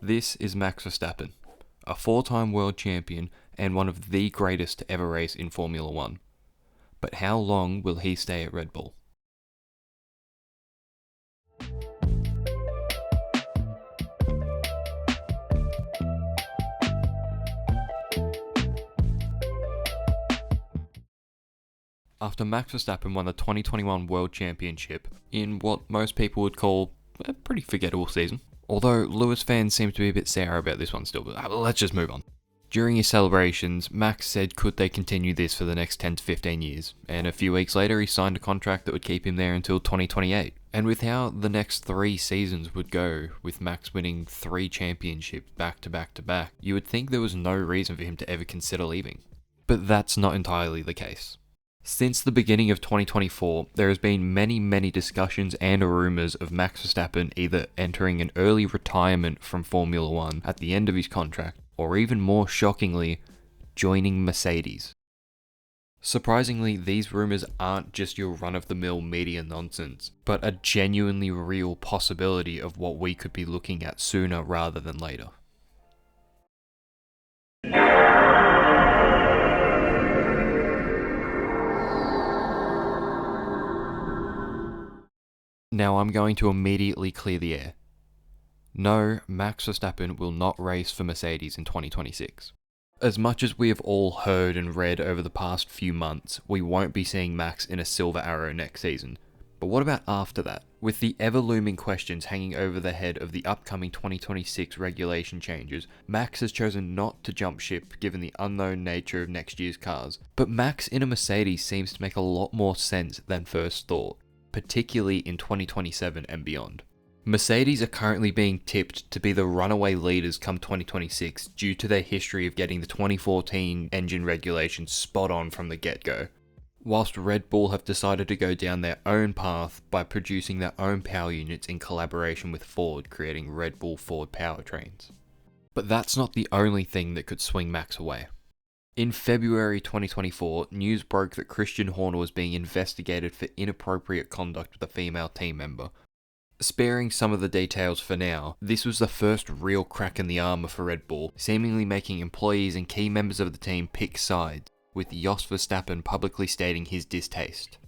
This is Max Verstappen, a four-time world champion and one of the greatest to ever race in Formula One. But how long will he stay at Red Bull? After Max Verstappen won the 2021 World Championship in what most people would call a pretty forgettable season, although Lewis fans seem to be a bit sour about this one still, but let's just move on. During his celebrations, Max said could they continue this for the next 10 to 15 years, and a few weeks later he signed a contract that would keep him there until 2028. And with how the next 3 seasons would go, with Max winning 3 championships back to back to back, you would think there was no reason for him to ever consider leaving. But that's not entirely the case. Since the beginning of 2024, there has been many discussions and rumours of Max Verstappen either entering an early retirement from Formula One at the end of his contract, or even more shockingly, joining Mercedes. Surprisingly, these rumours aren't just your run-of-the-mill media nonsense, but a genuinely real possibility of what we could be looking at sooner rather than later. Now I'm going to immediately clear the air. No, Max Verstappen will not race for Mercedes in 2026. As much as we have all heard and read over the past few months, we won't be seeing Max in a Silver Arrow next season. But what about after that? With the ever-looming questions hanging over the head of the upcoming 2026 regulation changes, Max has chosen not to jump ship given the unknown nature of next year's cars. But Max in a Mercedes seems to make a lot more sense than first thought, particularly in 2027 and beyond. Mercedes are currently being tipped to be the runaway leaders come 2026 due to their history of getting the 2014 engine regulations spot on from the get-go, whilst Red Bull have decided to go down their own path by producing their own power units in collaboration with Ford, creating Red Bull Ford powertrains. But that's not the only thing that could swing Max away. In February 2024, news broke that Christian Horner was being investigated for inappropriate conduct with a female team member. Sparing some of the details for now, this was the first real crack in the armour for Red Bull, seemingly making employees and key members of the team pick sides, with Jos Verstappen publicly stating his distaste.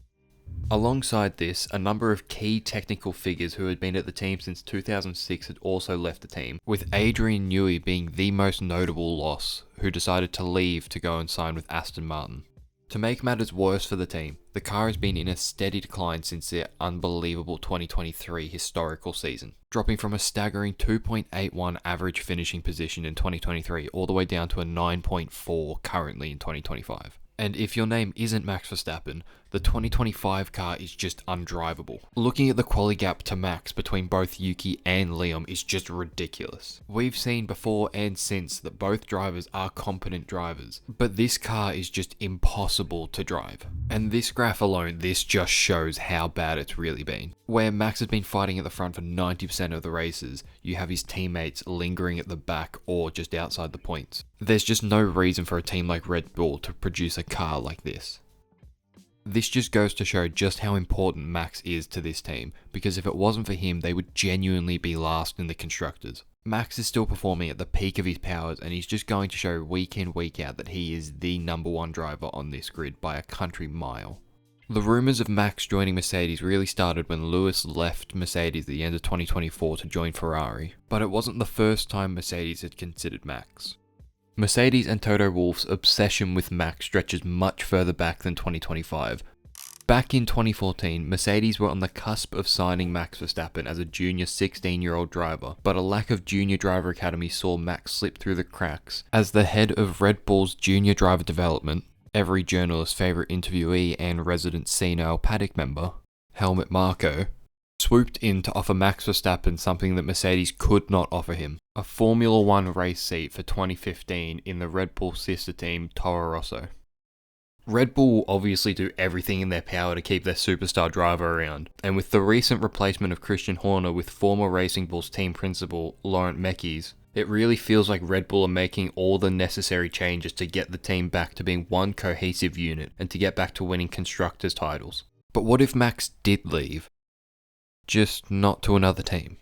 Alongside this, a number of key technical figures who had been at the team since 2006 had also left the team, with Adrian Newey being the most notable loss, who decided to leave to go and sign with Aston Martin. To make matters worse for the team, the car has been in a steady decline since their unbelievable 2023 historical season, dropping from a staggering 2.81 average finishing position in 2023 all the way down to a 9.4 currently in 2025. And if your name isn't Max Verstappen, the 2025 car is just undrivable. Looking at the quality gap to Max between both Yuki and Liam is just ridiculous. We've seen before and since that both drivers are competent drivers, but this car is just impossible to drive. And this graph alone, this just shows how bad it's really been. Where Max has been fighting at the front for 90% of the races, you have his teammates lingering at the back or just outside the points. There's just no reason for a team like Red Bull to produce a car like this. This just goes to show just how important Max is to this team, because if it wasn't for him, they would genuinely be last in the constructors. Max is still performing at the peak of his powers, and he's just going to show week in, week out that he is the number one driver on this grid by a country mile. The rumours of Max joining Mercedes really started when Lewis left Mercedes at the end of 2024 to join Ferrari, but it wasn't the first time Mercedes had considered Max. Mercedes and Toto Wolff's obsession with Max stretches much further back than 2025. Back in 2014, Mercedes were on the cusp of signing Max Verstappen as a junior 16-year-old driver, but a lack of junior driver academy saw Max slip through the cracks as the head of Red Bull's junior driver development, every journalist's favourite interviewee and resident senile paddock member, Helmut Marko, swooped in to offer Max Verstappen something that Mercedes could not offer him: a Formula One race seat for 2015 in the Red Bull sister team Toro Rosso. Red Bull will obviously do everything in their power to keep their superstar driver around, and with the recent replacement of Christian Horner with former Racing Bull's team principal Laurent Mekies, it really feels like Red Bull are making all the necessary changes to get the team back to being one cohesive unit and to get back to winning constructors' titles. But what if Max did leave? Just not to another team.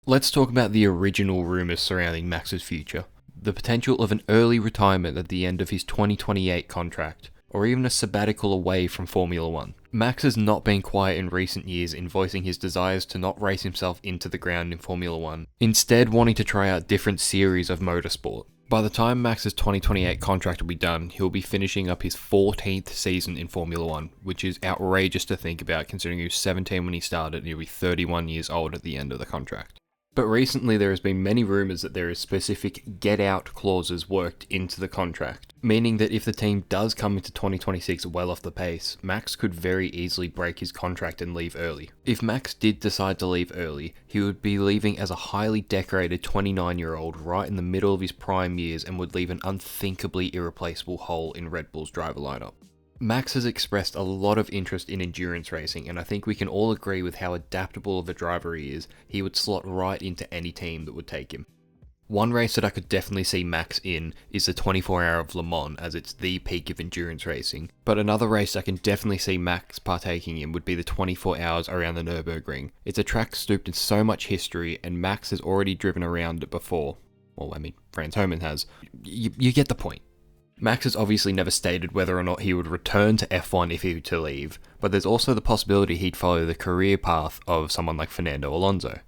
Let's talk about the original rumours surrounding Max's future. The potential of an early retirement at the end of his 2028 contract, or even a sabbatical away from Formula One. Max has not been quiet in recent years in voicing his desires to not race himself into the ground in Formula One, instead wanting to try out different series of motorsport. By the time Max's 2028 contract will be done, he'll be finishing up his 14th season in Formula One, which is outrageous to think about considering he was 17 when he started and he'll be 31 years old at the end of the contract. But recently there has been many rumours that there is specific get-out clauses worked into the contract, meaning that if the team does come into 2026 well off the pace, Max could very easily break his contract and leave early. If Max did decide to leave early, he would be leaving as a highly decorated 29-year-old right in the middle of his prime years and would leave an unthinkably irreplaceable hole in Red Bull's driver lineup. Max has expressed a lot of interest in endurance racing, and I think we can all agree with how adaptable of a driver he is. He would slot right into any team that would take him. One race that I could definitely see Max in is the 24 Hour of Le Mans, as it's the peak of endurance racing. But another race I can definitely see Max partaking in would be the 24 Hours around the Nürburgring. It's a track steeped in so much history, and Max has already driven around it before. Well, I mean, Franz Hohmann has. You get the point. Max has obviously never stated whether or not he would return to F1 if he were to leave, but there's also the possibility he'd follow the career path of someone like Fernando Alonso.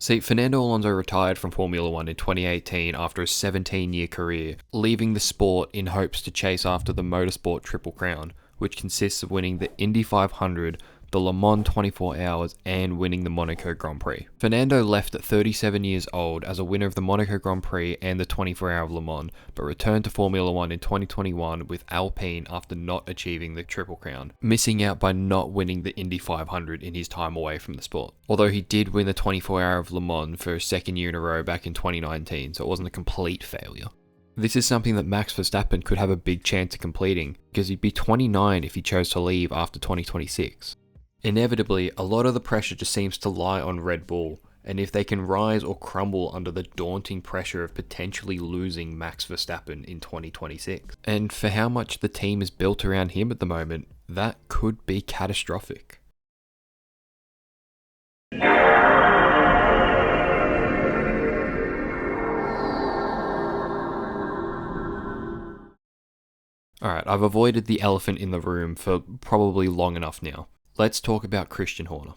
See, Fernando Alonso retired from Formula One in 2018 after a 17-year career, leaving the sport in hopes to chase after the motorsport Triple Crown, which consists of winning the Indy 500, the Le Mans 24 Hours, and winning the Monaco Grand Prix. Fernando left at 37 years old as a winner of the Monaco Grand Prix and the 24 Hour of Le Mans, but returned to Formula One in 2021 with Alpine after not achieving the Triple Crown, missing out by not winning the Indy 500 in his time away from the sport. Although he did win the 24 Hour of Le Mans for a second year in a row back in 2019, so it wasn't a complete failure. This is something that Max Verstappen could have a big chance of completing, because he'd be 29 if he chose to leave after 2026. Inevitably, a lot of the pressure just seems to lie on Red Bull, and if they can rise or crumble under the daunting pressure of potentially losing Max Verstappen in 2026, and for how much the team is built around him at the moment, that could be catastrophic. Alright, I've avoided the elephant in the room for probably long enough now. Let's talk about Christian Horner.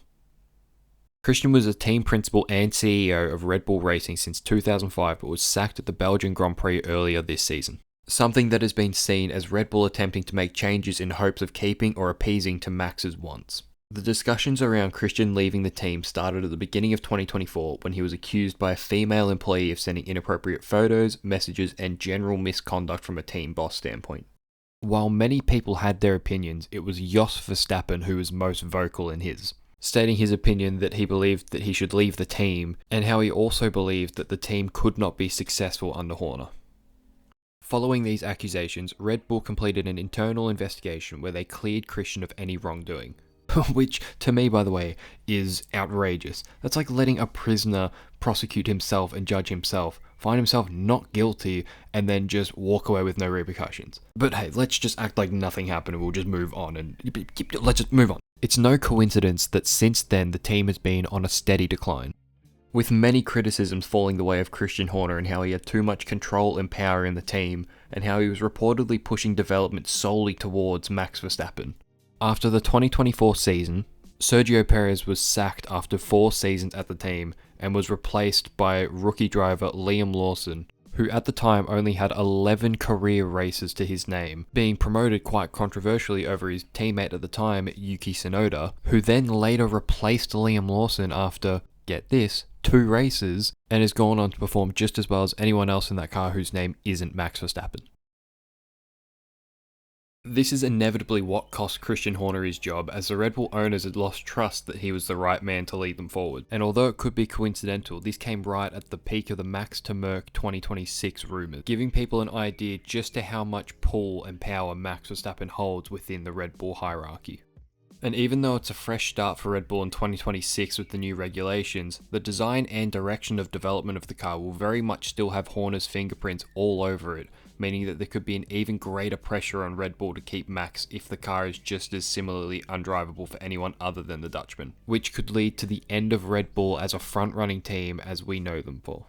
Christian was a team principal and CEO of Red Bull Racing since 2005, but was sacked at the Belgian Grand Prix earlier this season. Something that has been seen as Red Bull attempting to make changes in hopes of keeping or appeasing to Max's wants. The discussions around Christian leaving the team started at the beginning of 2024 when he was accused by a female employee of sending inappropriate photos, messages, and general misconduct from a team boss standpoint. While many people had their opinions, it was Jos Verstappen who was most vocal in his, stating his opinion that he believed that he should leave the team, and how he also believed that the team could not be successful under Horner. Following these accusations, Red Bull completed an internal investigation where they cleared Christian of any wrongdoing. Which, to me, by the way, is outrageous. That's like letting a prisoner prosecute himself and judge himself, find himself not guilty, and then just walk away with no repercussions. But hey, let's just act like nothing happened and we'll just move on let's just move on. It's no coincidence that since then the team has been on a steady decline, with many criticisms falling the way of Christian Horner and how he had too much control and power in the team, and how he was reportedly pushing development solely towards Max Verstappen. After the 2024 season, Sergio Perez was sacked after 4 seasons at the team and was replaced by rookie driver Liam Lawson, who at the time only had 11 career races to his name, being promoted quite controversially over his teammate at the time, Yuki Tsunoda, who then later replaced Liam Lawson after, get this, 2 races, and has gone on to perform just as well as anyone else in that car whose name isn't Max Verstappen. This is inevitably what cost Christian Horner his job, as the Red Bull owners had lost trust that he was the right man to lead them forward. And although it could be coincidental, this came right at the peak of the Max to Merc 2026 rumours, giving people an idea just to how much pull and power Max Verstappen holds within the Red Bull hierarchy. And even though it's a fresh start for Red Bull in 2026 with the new regulations, the design and direction of development of the car will very much still have Horner's fingerprints all over it, meaning that there could be an even greater pressure on Red Bull to keep Max if the car is just as similarly undrivable for anyone other than the Dutchman, which could lead to the end of Red Bull as a front-running team as we know them for.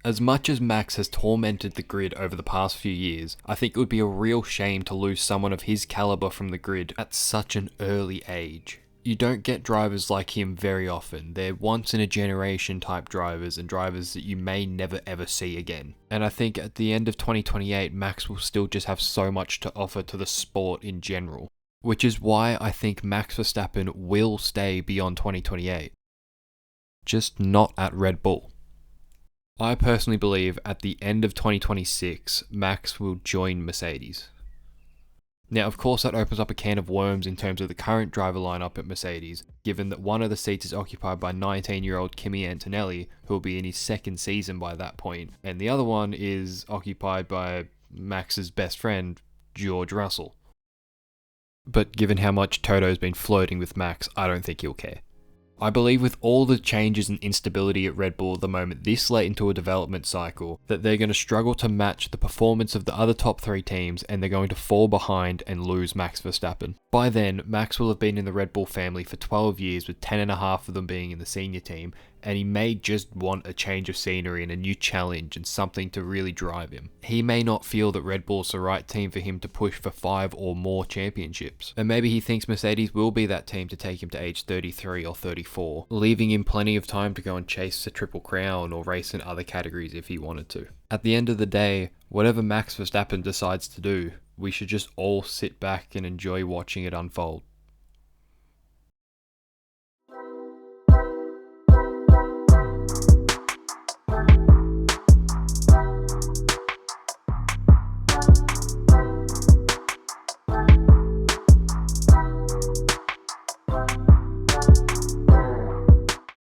As much as Max has tormented the grid over the past few years, I think it would be a real shame to lose someone of his caliber from the grid at such an early age. You don't get drivers like him very often. They're once in a generation type drivers and drivers that you may never ever see again. And I think at the end of 2028, Max will still just have so much to offer to the sport in general. Which is why I think Max Verstappen will stay beyond 2028. Just not at Red Bull. I personally believe at the end of 2026, Max will join Mercedes. Now, of course, that opens up a can of worms in terms of the current driver lineup at Mercedes, given that one of the seats is occupied by 19-year-old Kimi Antonelli, who will be in his second season by that point, and the other one is occupied by Max's best friend, George Russell. But given how much Toto's been flirting with Max, I don't think he'll care. I believe with all the changes and instability at Red Bull at the moment this late into a development cycle, that they're going to struggle to match the performance of the other top 3 teams and they're going to fall behind and lose Max Verstappen. By then, Max will have been in the Red Bull family for 12 years with 10 and a half of them being in the senior team, and he may just want a change of scenery and a new challenge and something to really drive him. He may not feel that Red Bull's the right team for him to push for 5 or more championships. And maybe he thinks Mercedes will be that team to take him to age 33 or 34, leaving him plenty of time to go and chase the Triple Crown or race in other categories if he wanted to. At the end of the day, whatever Max Verstappen decides to do, we should just all sit back and enjoy watching it unfold.